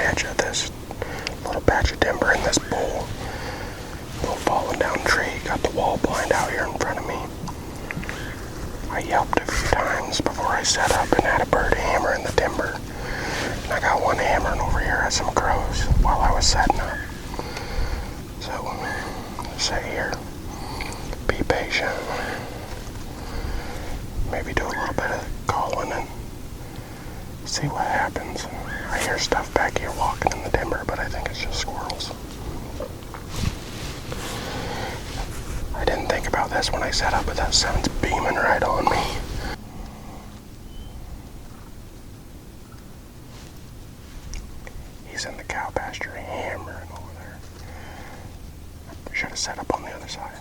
edge of this little patch of timber in this bowl. Little fallen down tree. Got the wall blind out here in front of me. I yelped a few times before I set up and had a bird hammer in the timber. And I got one hammering over here at some crows while I was setting up. So, sit here, be patient, maybe do a little bit of calling and see what happens. I hear stuff back here walking in the timber, but I think it's just squirrels. I didn't think about this when I set up, but that sun's beaming right on me. He's in the cow pasture hammering over there. Should have set up on the other side.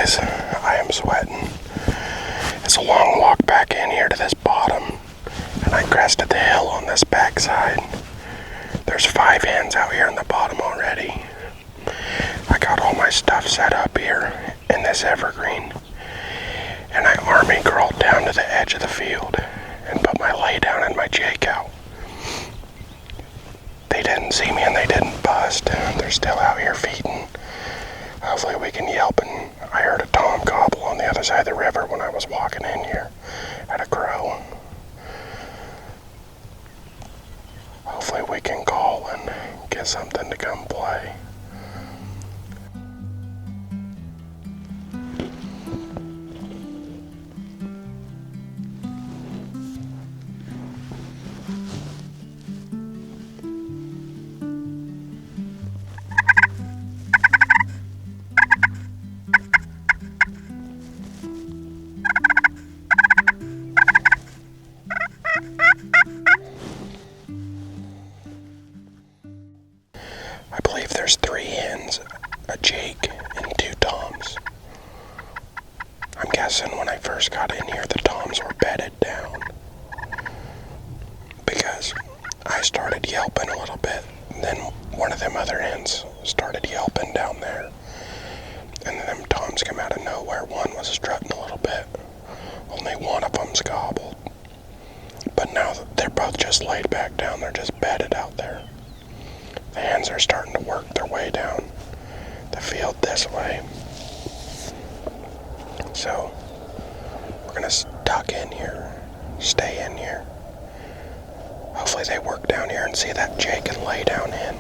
guys, I am sweating. It's a long walk back in here to this bottom, and I crested the hill on this backside. There's 5 hens out here in the bottom already. I got all my stuff set up here in this evergreen, and I army crawled down to the edge of the field and put my lay down and my jake out. They didn't see me and they didn't bust. They're still out here feeding. Hopefully we can yelp, and I heard a tom gobble on the other side of the river when I was walking in here at a crow. Hopefully we can call and get something to come play. I believe there's 3 hens, a jake, and 2 toms. I'm guessing when I first got in here, the toms were bedded down, because I started yelping a little bit, and then one of them other hens started yelping down there, and then them toms come out of nowhere. One was strutting a little bit. Only one of them's gobbled. But now they're both just laid back down. They're just bedded out there. The hens are starting to work their way down the field this way. So we're gonna tuck in here, stay in here. Hopefully they work down here and see that jake and lay down in.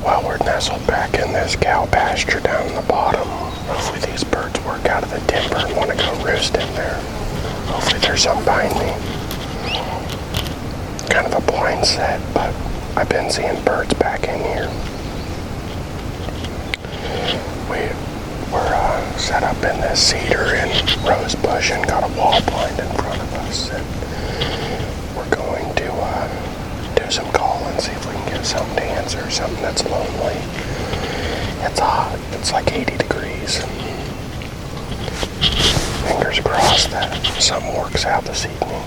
Well, we're nestled back in this cow pasture down in the bottom. Hopefully these birds work out of the timber and want to go roost in there. Hopefully there's some behind me. Kind of a blind set, but I've been seeing birds back in here. We're set up in this cedar and rose bush and got a wall blind in front of us. And we're going to do some calling, see if we can get something to answer, something that's lonely. It's hot. It's like 80 degrees. Fingers crossed that something works out this evening.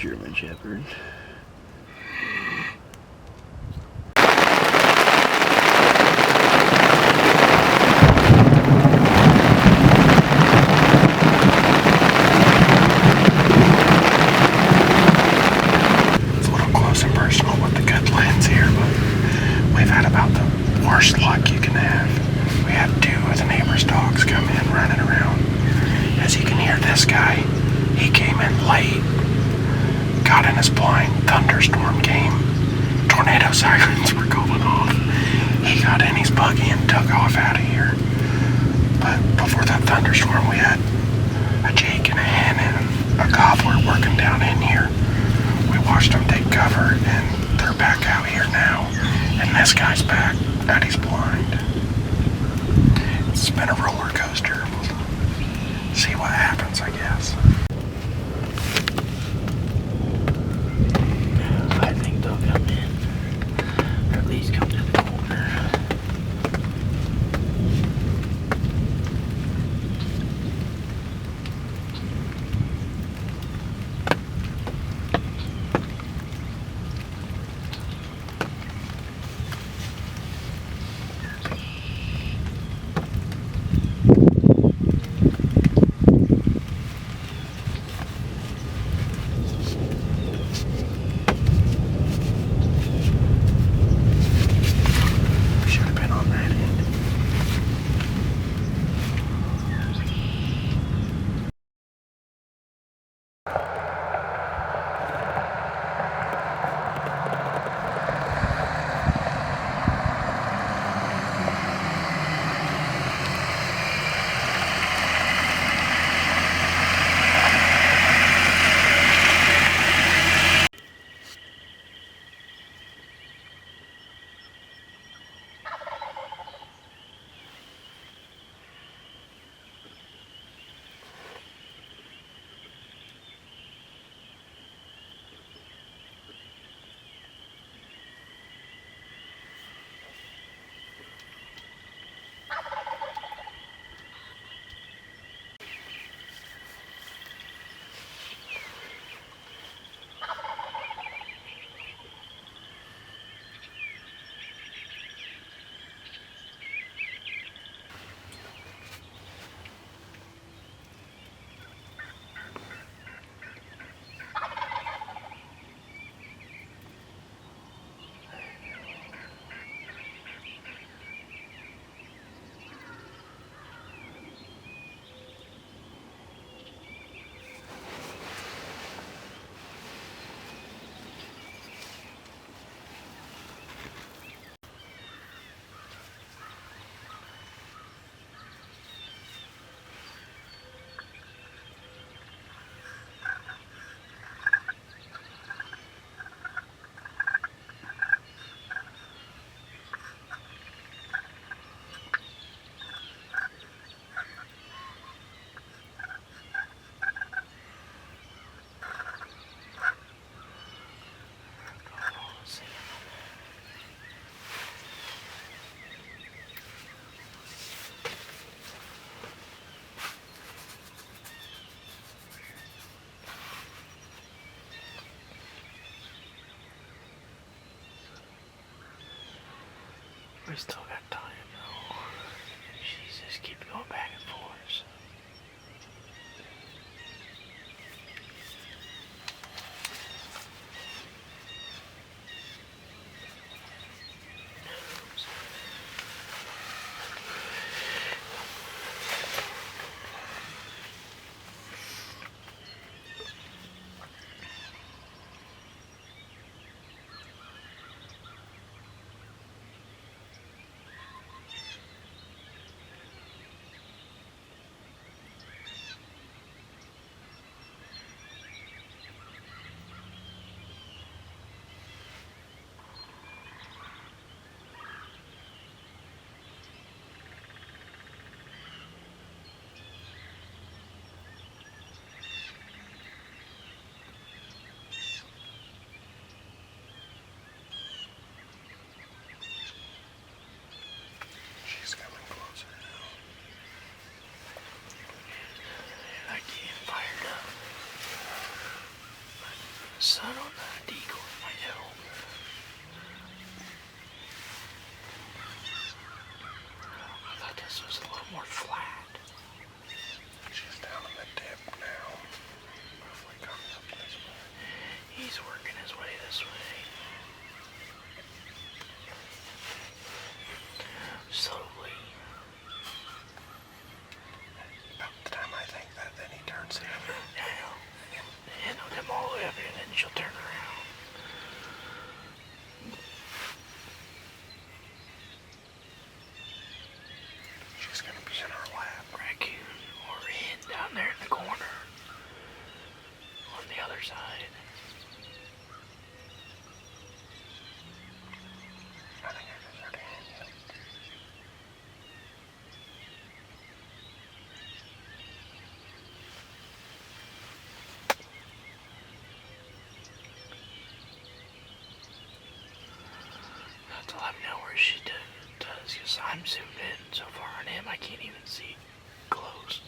German Shepherd. It's a little close and personal with the good lens here, but we've had about the worst luck you can have. We had 2 of the neighbor's dogs come in running around. As you can hear, this guy, he came in late, got in his blind, thunderstorm came, tornado sirens were going off. He got in his buggy and took off out of here. But before that thunderstorm, we had a Jake and a hen and a gobbler working down in here. We watched them take cover, and they're back out here now. And this guy's back at his blind. It's been a roller coaster. We'll see what happens, I guess. I think they'll come in, or at least come to the corner. We still got time though. She's just keep going back and forth. see close.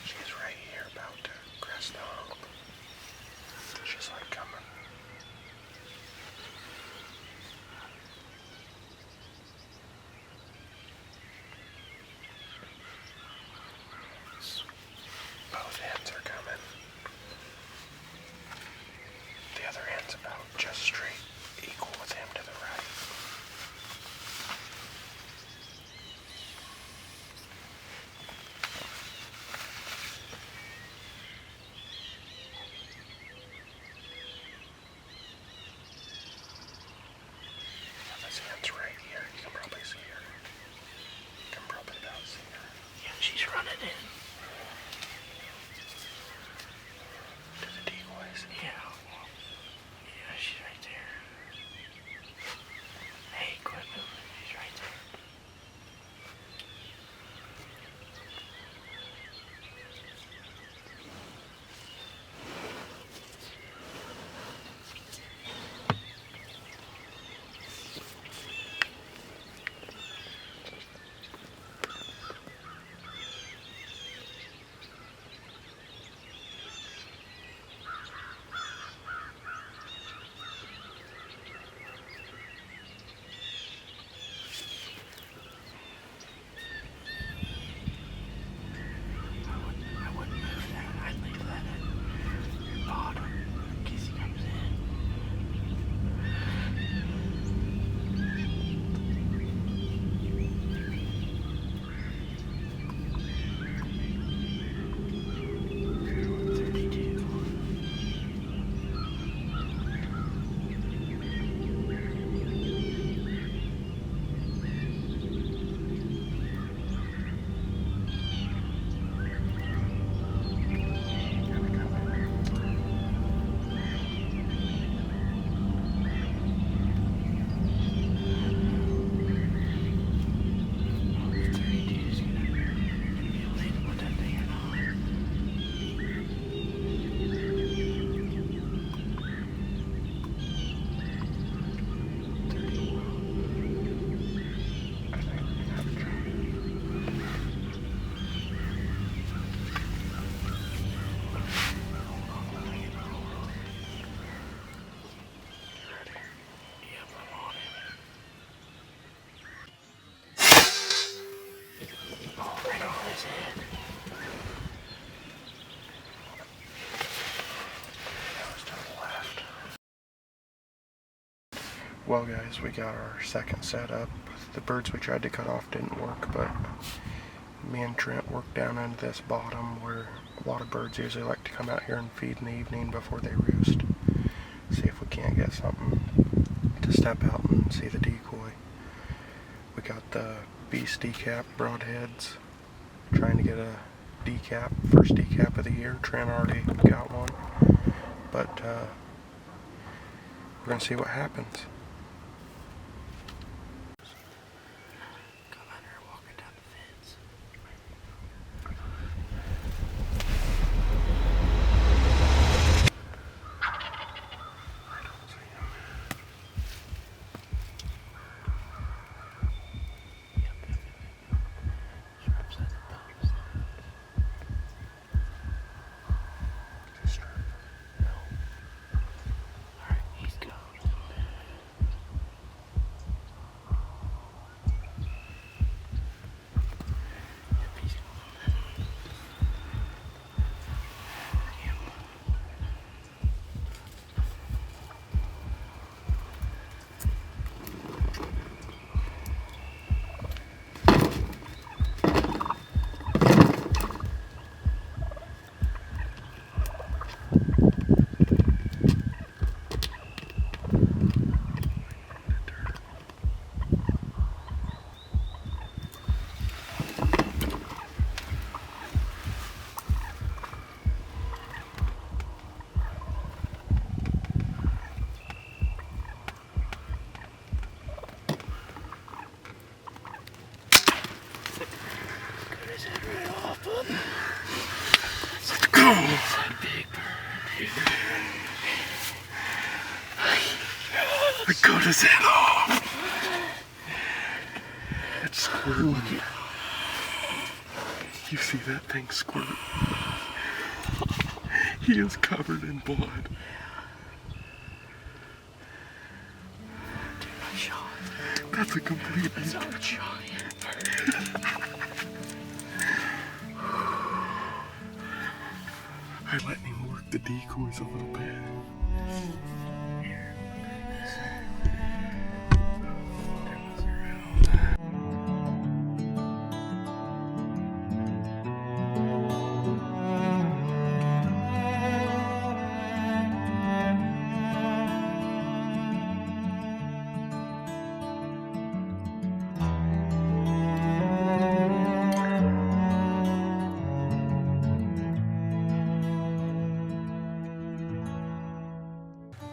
She's right here about to crest the hump. She's like coming. Both hens are coming. The other hen's about just straight equal with him to the right. This hen's right here. You can probably see her. You can probably about see her. Yeah, she's running in. To the decoys. Yeah. Yeah, she's right there. Hey, quit moving. She's right there. I wouldn't move that. I'd leave that at your bottom in case he comes in. Well guys, we got our second set up. The birds we tried to cut off didn't work, but me and Trent worked down into this bottom where a lot of birds usually like to come out here and feed in the evening before they roost. See if we can't get something to step out and see the decoy. We got the beast DECAP broadheads, trying to get a DECAP, first DECAP of the year. Trent already got one, but we're going to see what happens. We cut his head off. It's screwed. You see that thing squirt? He is covered in blood. Dude, I shot. That's a complete... That's not a giant bird. I let him work the decoys a little bit.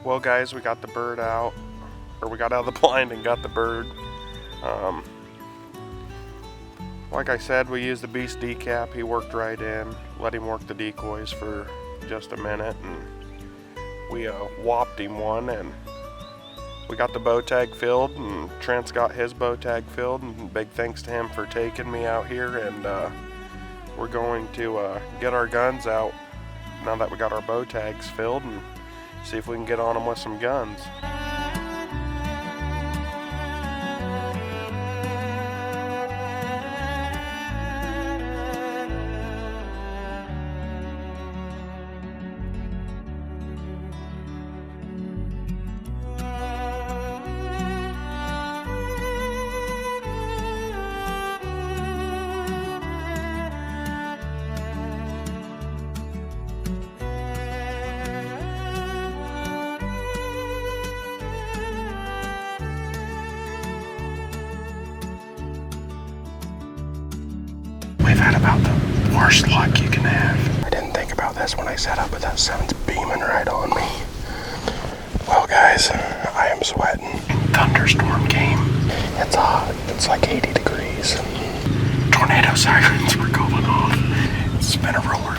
Well guys, we got the bird out, or we got out of the blind and got the bird. Like I said, we used the beast DECAP. He worked right in, let him work the decoys for just a minute, and we whopped him one, and we got the bow tag filled, and Trent's got his bow tag filled, and big thanks to him for taking me out here, and we're going to get our guns out now that we got our bow tags filled, and see if we can get on them with some guns. We've had about the worst luck you can have. I didn't think about this when I set up, but that sun's beaming right on me. Well guys, I am sweating. Thunderstorm came. It's hot. It's like 80 degrees. Tornado sirens were going off. It's been a roller